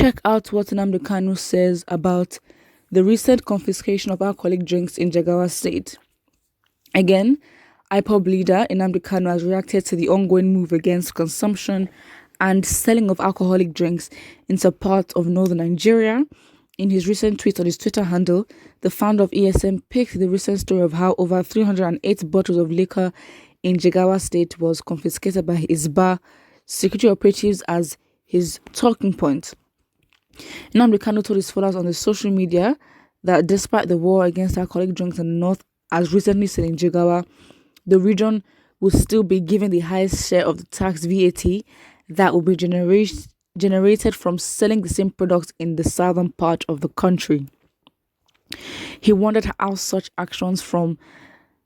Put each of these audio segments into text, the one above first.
Check out what Nnamdi Kanu says about the recent confiscation of alcoholic drinks in Jigawa State. Again, IPOB leader Nnamdi Kanu has reacted to the ongoing move against consumption and selling of alcoholic drinks in some parts of northern Nigeria. In his recent tweet on his Twitter handle, the founder of ESM picked the recent story of how over 308 bottles of liquor in Jigawa State was confiscated by Hisbah security operatives as his talking point. Nnamdi Kanu told his followers on the social media that despite the war against alcoholic drinks in the north, as recently seen in Jigawa, the region will still be given the highest share of the tax VAT that will be generated from selling the same products in the southern part of the country. He wondered how such actions from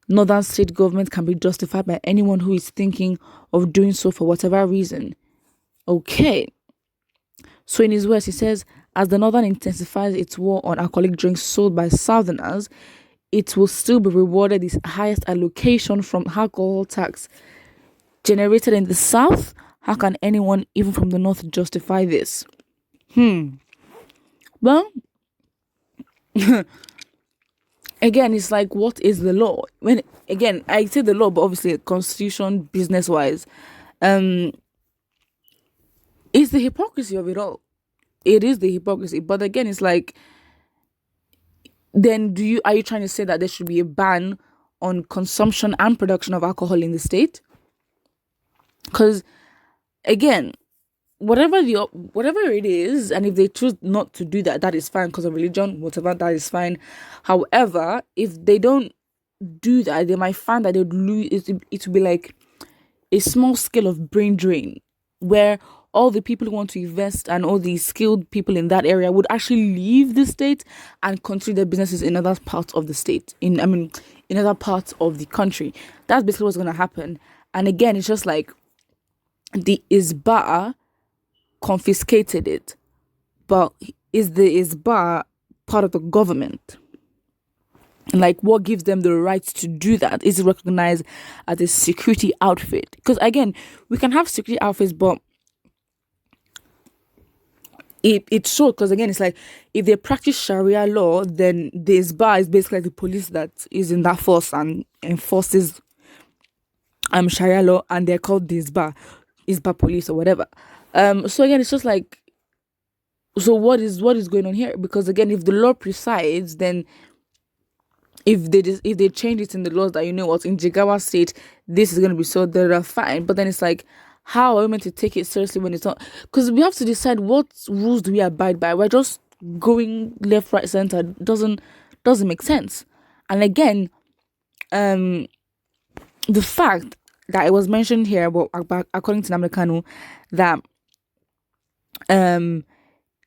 northern state government can be justified by anyone who is thinking of doing so for whatever reason. Okay. So in his words, he says, as the northern intensifies its war on alcoholic drinks sold by southerners, it will still be rewarded its highest allocation from alcohol tax generated in the south. How can anyone, even from the north, justify this? Well, again, it's like, what is the law? When again, I say the law, but obviously, constitution, business-wise, it's the hypocrisy of it all. It is the hypocrisy. But again, it's like, then are you trying to say that there should be a ban on consumption and production of alcohol in the state? Because again, whatever it is, and if they choose not to do that, that is fine because of religion, whatever, that is fine. However, if they don't do that, they might find that they would lose. It would be like a small scale of brain drain, where all the people who want to invest and all the skilled people in that area would actually leave the state and continue their businesses in other parts of the state, in other parts of the country. That's basically what's going to happen. And again, it's just like the Hisbah confiscated it, but is the Hisbah part of the government? And like, what gives them the right to do that? Is it recognized as a security outfit? Because again, we can have security outfits, but it shows, because again, it's like, if they practice Sharia law, then the Hisbah is basically like the police that is in that force and enforces Sharia law, and they're called the Hisbah police or whatever. So again, it's just like, so what is going on here? Because again, if the law presides, then if they change it in the laws that, you know what, in Jigawa State this is going to be so, they're fine. But then it's like, how are we meant to take it seriously when it's not? Because we have to decide what rules do we abide by. We're just going left, right, center. Doesn't make sense. And again, the fact that it was mentioned here, but according to Nnamdi Kanu, that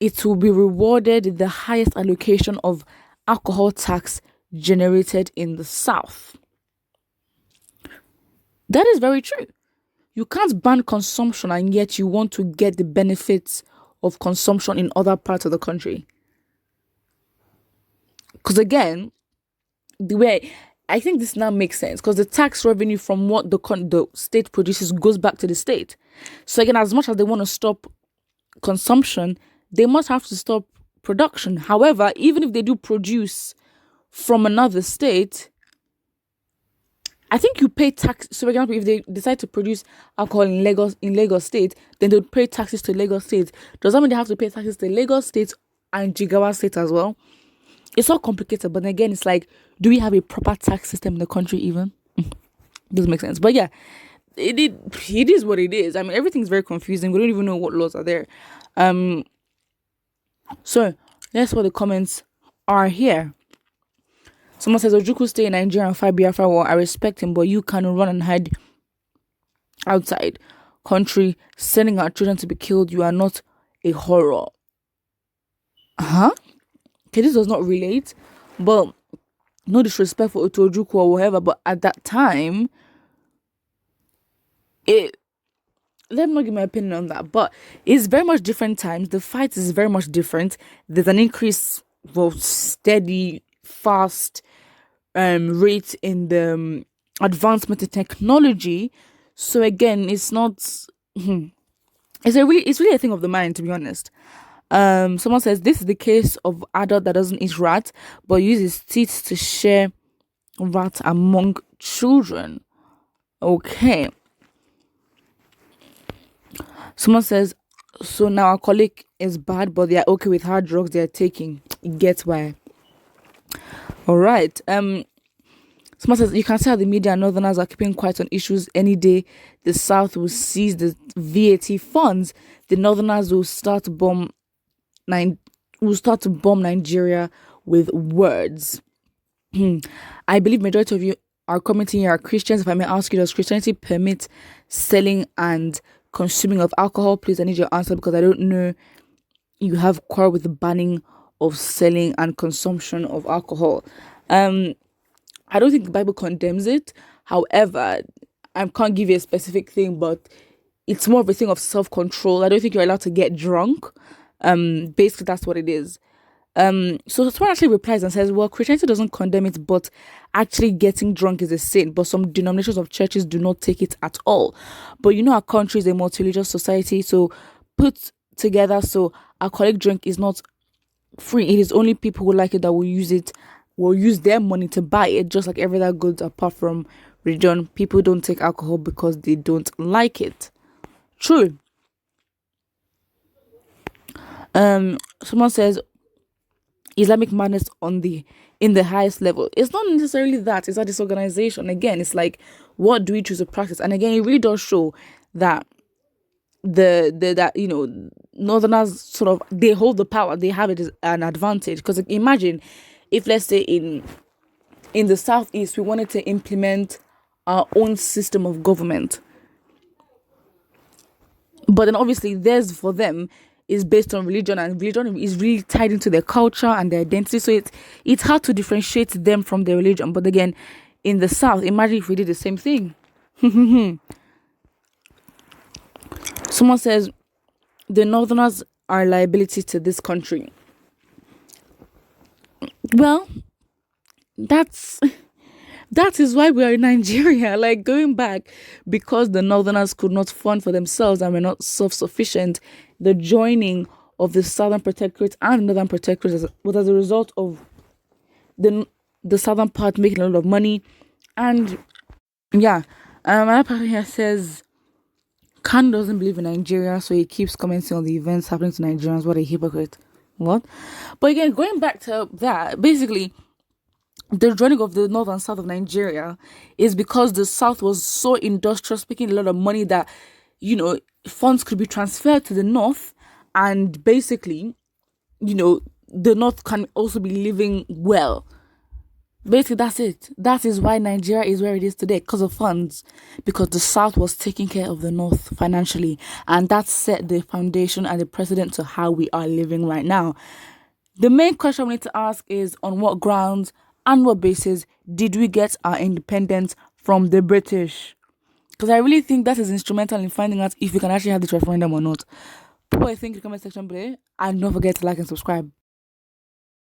it will be rewarded the highest allocation of alcohol tax generated in the south. That is very true. You can't ban consumption and yet you want to get the benefits of consumption in other parts of the country. Because again, the way I think this now makes sense, because the tax revenue from what the state produces goes back to the state. So again, as much as they want to stop consumption, they must have to stop production. However, even if they do produce from another state, I think you pay tax. So, for example, if they decide to produce alcohol in Lagos State, then they would pay taxes to Lagos State. Does that mean they have to pay taxes to Lagos State and Jigawa State as well? It's all complicated, but then again, it's like, do we have a proper tax system in the country even? Doesn't make sense. But yeah, it is what it is. I mean, everything's very confusing. We don't even know what laws are there. So that's what the comments are here. Someone says, Ojukwu stay in Nigeria and fight Biafra war. I respect him, but you can run and hide outside country, sending our children to be killed. You are not a horror. Okay, this does not relate, but no disrespect for Ojukwu or whatever, but at that time, let me not give my opinion on that, but it's very much different times. The fight is very much different. There's an increase, steady, fast rate in the advancement in technology. So again, it's not it's really a thing of the mind, to be honest. Someone says this is the case of adult that doesn't eat rat but uses teeth to share rat among children. Okay. Someone says, so now alcoholic is bad, but they are okay with hard drugs they are taking. Get why? All right. Someone says you can see how the media and northerners are keeping quiet on issues. Any day the South will seize the VAT funds, the northerners will start to bomb Nigeria with words. I believe majority of you are commenting here are Christians. If I may ask you, does Christianity permit selling and consuming of alcohol? Please, I need your answer because I don't know you have quarrel with the banning of selling and consumption of alcohol. I don't think the Bible condemns it. However, I can't give you a specific thing, but it's more of a thing of self-control. I don't think you're allowed to get drunk. Basically, that's what it is. So someone actually replies and says, well, Christianity doesn't condemn it, but actually getting drunk is a sin. But some denominations of churches do not take it at all. But our country is a multi-religious society, so put together, so alcoholic drink is not free. It is only people who like it that will use their money to buy it, just like every other goods apart from religion. People don't take alcohol because they don't like it. True. Someone says Islamic madness in the highest level. It's not necessarily that. It's a disorganization. Again, it's like, what do we choose to practice? And again, it really does show that Northerners sort of, they hold the power. They have it as an advantage. Because imagine if, let's say, in the Southeast, we wanted to implement our own system of government. But then obviously theirs for them is based on religion, and religion is really tied into their culture and their identity. So it's hard to differentiate them from their religion. But again, in the South, imagine if we did the same thing. Someone says the Northerners are a liability to this country. Well, that is why we are in Nigeria. Like, going back, because the Northerners could not fund for themselves and were not self-sufficient, the joining of the Southern Protectorate and Northern Protectorate was as a result of the Southern part making a lot of money. And yeah, another part here says Khan doesn't believe in Nigeria, so he keeps commenting on the events happening to Nigerians. What a hypocrite. What? But again, going back to that, basically, the joining of the north and south of Nigeria is because the south was so industrious, making a lot of money that, funds could be transferred to the north, and basically, the north can also be living well. Basically, that's it. That is why Nigeria is where it is today, because of funds, because the south was taking care of the north financially, and that set the foundation and the precedent to how we are living right now. The main question we need to ask is, on what grounds and what basis did we get our independence from the British? Because I really think that is instrumental in finding out if we can actually have this referendum or not. Put what you think in the comment section below, and don't forget to like and subscribe.